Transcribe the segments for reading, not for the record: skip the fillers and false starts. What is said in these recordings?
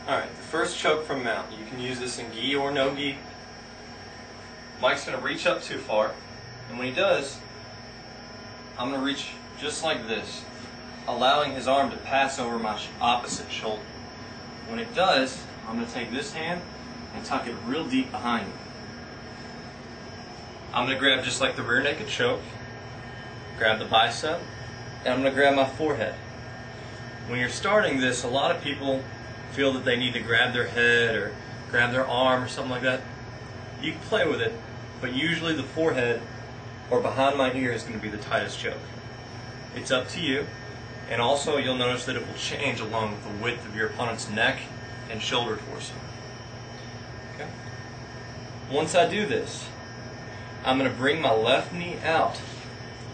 Alright, the first choke from mount. You can use this in gi or no gi. Mike's going to reach up too far, and when he does, I'm going to reach just like this, allowing his arm to pass over my opposite shoulder. When it does, I'm going to take this hand and tuck it real deep behind me. I'm going to grab just like the rear naked choke, grab the bicep, and I'm going to grab my forehead. When you're starting this, a lot of people feel that they need to grab their head or grab their arm or something like that. You can play with it, but usually the forehead or behind my ear is going to be the tightest choke. It's up to you, and also you'll notice that it will change along with the width of your opponent's neck and shoulder torso. Okay? Once I do this, I'm going to bring my left knee out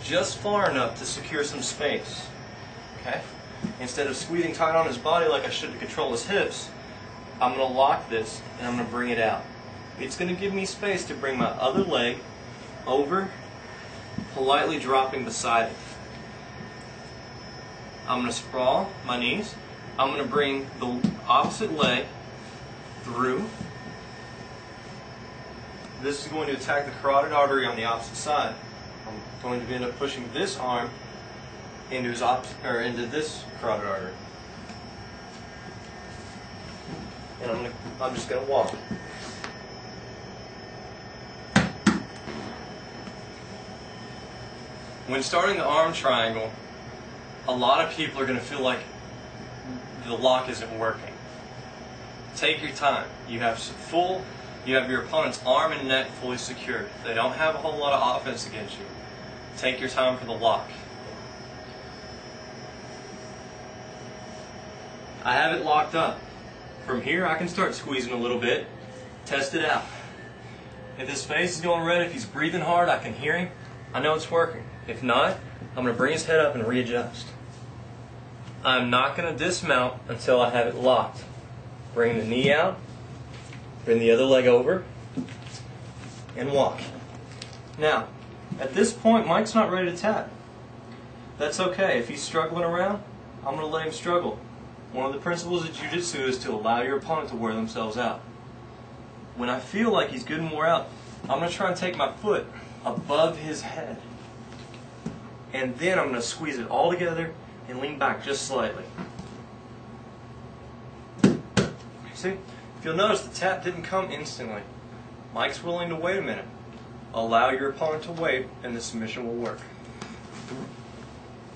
just far enough to secure some space. Okay? Instead of squeezing tight on his body like I should to control his hips, I'm going to lock this and I'm going to bring it out. It's going to give me space to bring my other leg over, politely dropping beside it. I'm going to sprawl my knees. I'm going to bring the opposite leg through. This is going to attack the carotid artery on the opposite side. I'm going to end up pushing this arm into into this carotid artery. And I'm just going to walk. When starting the arm triangle, a lot of people are going to feel like the lock isn't working. Take your time. You have your opponent's arm and neck fully secured. They don't have a whole lot of offense against you. Take your time for the lock. I have it locked up. From here I can start squeezing a little bit, test it out. If his face is going red, if he's breathing hard, I can hear him, I know it's working. If not, I'm going to bring his head up and readjust. I'm not going to dismount until I have it locked. Bring the knee out, bring the other leg over, and walk. Now, at this point, Mike's not ready to tap. That's okay. If he's struggling around, I'm going to let him struggle. One of the principles of Jiu-Jitsu is to allow your opponent to wear themselves out. When I feel like he's good and wore out, I'm going to try and take my foot above his head. And then I'm going to squeeze it all together and lean back just slightly. See? If you'll notice, the tap didn't come instantly. Mike's willing to wait a minute. Allow your opponent to wait, and the submission will work.